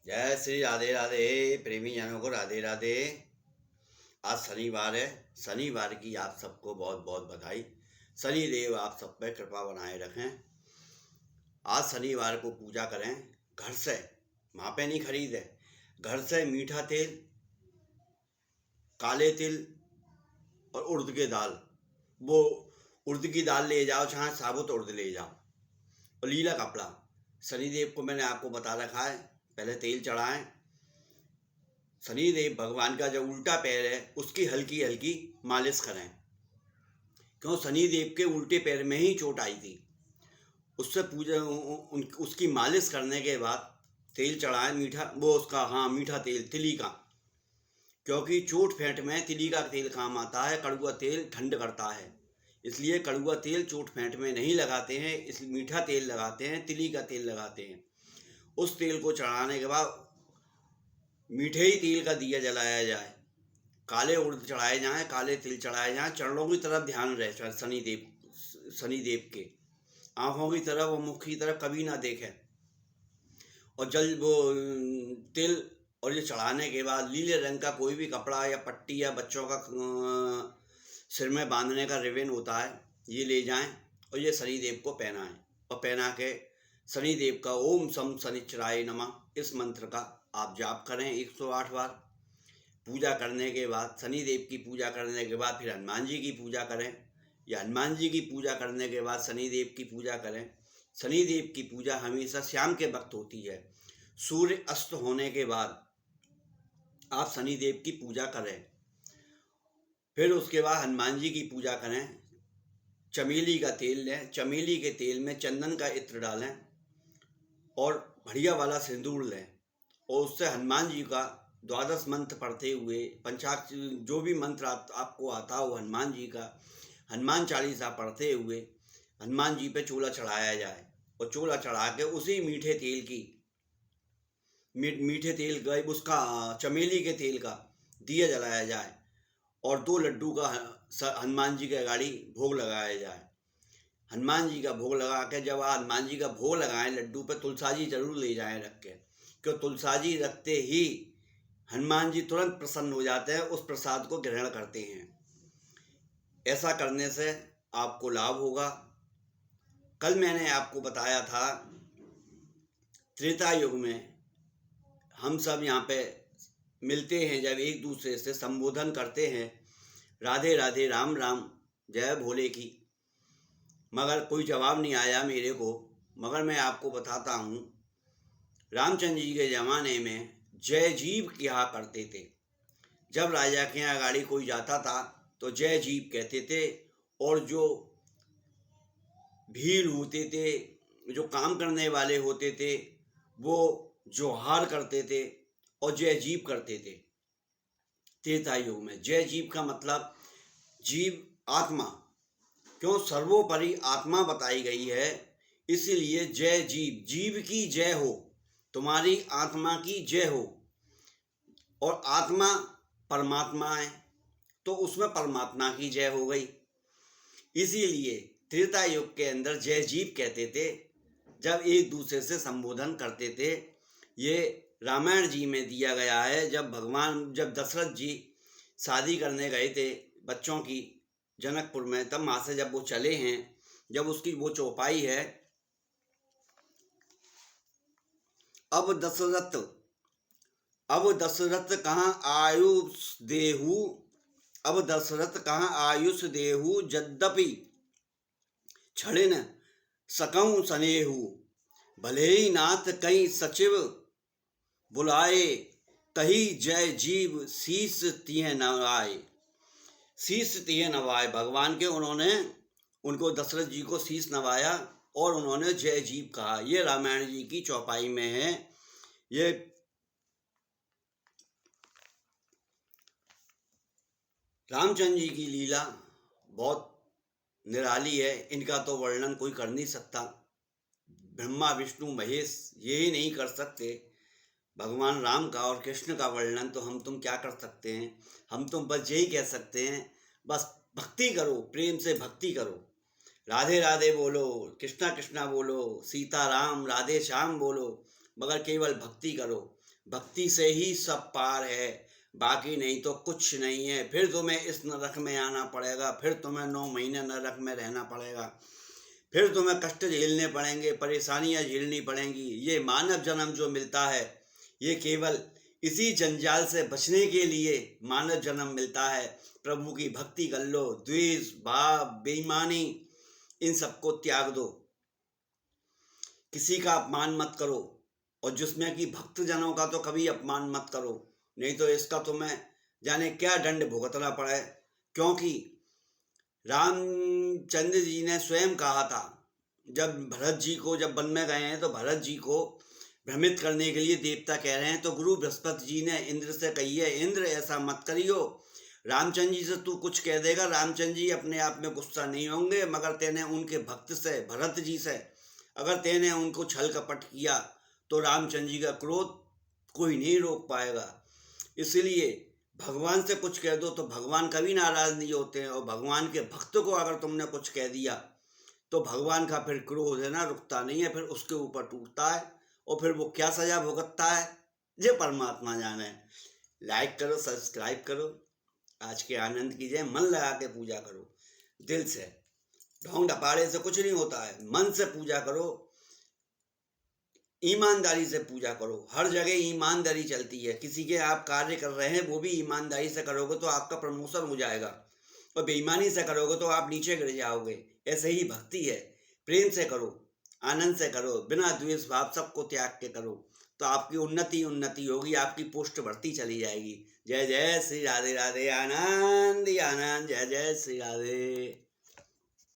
जय श्री राधे राधे। प्रेमी जनों को राधे राधे। आज शनिवार है। शनिवार की आप सबको बहुत बहुत बधाई। शनि देव आप सब पे कृपा बनाए रखें। आज शनिवार को पूजा करें घर से, वहाँ पे नहीं खरीदे। घर से मीठा तेल, काले तिल और उड़द की दाल, वो उड़द की दाल ले जाओ, चाहे साबुत उड़द ले जाओ, और लीला कपड़ा। शनिदेव को मैंने आपको बता रखा है, पहले तेल चढ़ाएं। शनिदेव भगवान का जो उल्टा पैर है उसकी हल्की हल्की मालिश करें, क्यों शनिदेव के उल्टे पैर में ही चोट आई थी। उससे पूजा उसकी मालिश करने के बाद तेल चढ़ाएं, मीठा वो उसका, हाँ, मीठा तेल तिली का, क्योंकि चोट फेंट में तिली का तेल काम आता है। कड़ुआ तेल ठंड करता है, इसलिए कड़ुआ तेल चोट फेंट में नहीं लगाते हैं, इसलिए मीठा तेल लगाते हैं, तिली का तेल लगाते हैं। उस तेल को चढ़ाने के बाद मीठे ही तेल का दिया जलाया जाए, काले उड़द चढ़ाए जाएं, काले तिल चढ़ाए जाएं। चरणों की तरफ ध्यान रहे शनिदेव के, आंखों की तरफ और मुख की तरफ कभी ना देखें। और जल वो तिल और ये चढ़ाने के बाद नीले रंग का कोई भी कपड़ा या पट्टी या बच्चों का सिर में बांधने का रिबन होता है, ये ले जाएं और ये शनिदेव को पहनाएं। और पहना के शनिदेव का ओम सम शनिचराय नमः इस मंत्र का आप जाप करें 108 बार। पूजा करने के बाद, शनिदेव की पूजा करने के बाद फिर हनुमान जी की पूजा करें, या हनुमान जी की पूजा करने के बाद शनिदेव की पूजा करें। शनिदेव की पूजा हमेशा शाम के वक्त होती है। सूर्य अस्त होने के बाद आप शनिदेव की पूजा करें। फिर उसके बाद हनुमान जी की पूजा करें। चमेली का तेल लें, चमेली के तेल में चंदन का इत्र डालें और बढ़िया वाला सिंदूर लें, और उससे हनुमान जी का 12 मंत्र पढ़ते हुए, पंचाक्षर जो भी मंत्र आपको आता हो हनुमान जी का, हनुमान चालीसा पढ़ते हुए हनुमान जी पे चूल्हा चढ़ाया जाए। और चूल्हा चढ़ा के उसी मीठे तेल का, उसका चमेली के तेल का दिया जलाया जाए, और 2 लड्डू का हनुमान जी के गाड़ी भोग लगाया जाए। हनुमान जी का भोग लगा के जब आप हनुमान जी का भोग लगाएं लड्डू पे, तुलसाजी जरूर ले जाएं रख के, क्यों तुलसाजी रखते ही हनुमान जी तुरंत प्रसन्न हो जाते हैं, उस प्रसाद को ग्रहण करते हैं। ऐसा करने से आपको लाभ होगा। कल मैंने आपको बताया था, त्रेता युग में हम सब यहाँ पे मिलते हैं, जब एक दूसरे से संबोधन करते हैं राधे राधे राम राम जय भोले की, मगर कोई जवाब नहीं आया मेरे को। मगर मैं आपको बताता हूँ, रामचंद्र जी के ज़माने में जय जीव किया करते थे। जब राजा के यहाँ गाड़ी कोई जाता था तो जय जीव कहते थे, और जो भील होते थे, जो काम करने वाले होते थे, वो जोहार करते थे और जय जीव करते थे। त्रेता युग में जय जीव का मतलब जीव आत्मा, क्यों सर्वोपरि आत्मा बताई गई है, इसीलिए जय जीव, जीव की जय हो, तुम्हारी आत्मा की जय हो। और आत्मा परमात्मा है, तो उसमें परमात्मा की जय हो गई। इसीलिए त्रेता युग के अंदर जय जीव कहते थे जब एक दूसरे से संबोधन करते थे। ये रामायण जी में दिया गया है। जब दशरथ जी शादी करने गए थे बच्चों की जनकपुर में, तब वहाँ से जब वो चले हैं, जब उसकी वो चौपाई है, अब दशरथ कहाँ आयुष देहु, अब दशरथ कहाँ आयुष देहु, यद्यपि छड़िन सकऊं सनेहु, भले ही नाथ कई सचिव बुलाए, कही जय जीव शीस तिय नवाए। शीस तिय नवाए, भगवान के उनको दशरथ जी को शीस नवाया और उन्होंने जय जीव कहा। ये रामायण जी की चौपाई में है। ये रामचंद्र जी की लीला बहुत निराली है, इनका तो वर्णन कोई कर नहीं सकता। ब्रह्मा विष्णु महेश ये ही नहीं कर सकते। भगवान राम का और कृष्ण का वर्णन तो हम तुम क्या कर सकते हैं। हम तुम बस यही कह सकते हैं, बस भक्ति करो, प्रेम से भक्ति करो, राधे राधे बोलो, कृष्णा कृष्णा बोलो, सीता राम राधे श्याम बोलो, मगर केवल भक्ति करो। भक्ति से ही सब पार है, बाकी नहीं तो कुछ नहीं है। फिर तुम्हें इस नरक में आना पड़ेगा, फिर तुम्हें 9 महीने नरक में रहना पड़ेगा, फिर तुम्हें कष्ट झेलने पड़ेंगे, परेशानियां झेलनी पड़ेंगी। ये मानव जन्म जो मिलता है, ये केवल इसी जंजाल से बचने के लिए मानव जन्म मिलता है। प्रभु की भक्ति कर लो, द्वेष, भाव, बेईमानी, इन सबको त्याग दो। किसी का अपमान मत करो, और जिसमें कि भक्त जनों का तो कभी अपमान मत करो, नहीं तो इसका तुम्हें जाने क्या दंड भुगतना पड़े। क्योंकि रामचंद्र जी ने स्वयं कहा था, जब भरत जी को, जब वन में गए हैं तो भरत जी को भ्रमित करने के लिए देवता कह रहे हैं, तो गुरु बृहस्पति जी ने इंद्र से कही है, इंद्र ऐसा मत करियो, रामचंद्र जी से तू कुछ कह देगा, रामचंद्र जी अपने आप में गुस्सा नहीं होंगे, मगर तेने उनके भक्त से, भरत जी से, अगर तेने उनको छल कपट किया तो रामचंद्र जी का क्रोध कोई नहीं रोक पाएगा। इसलिए भगवान से कुछ कह दो तो भगवान कभी नाराज नहीं होते हैं, और भगवान के भक्त को अगर तुमने कुछ कह दिया तो भगवान का फिर क्रोध है ना रुकता नहीं है, फिर उसके ऊपर टूटता है, और फिर वो क्या सजा भुगतता है ये परमात्मा जाने। लाइक करो, सब्सक्राइब करो, आज के आनंद कीजिए, मन लगा के पूजा करो, दिल से, ढोंग ढपाड़े से कुछ नहीं होता है, मन से पूजा करो, ईमानदारी से पूजा करो। हर जगह ईमानदारी चलती है, किसी के आप कार्य कर रहे हैं वो भी ईमानदारी से करोगे तो आपका प्रमोशन हो जाएगा, और बेईमानी से करोगे तो आप नीचे गिर जाओगे। ऐसे ही भक्ति है, प्रेम से करो, आनंद से करो, बिना द्वेष भाव सबको त्याग के करो, तो आपकी उन्नति होगी, आपकी पोस्ट बढ़ती चली जाएगी। जय जय श्री राधे राधे, आनंद आनंद, जय जय श्री राधे।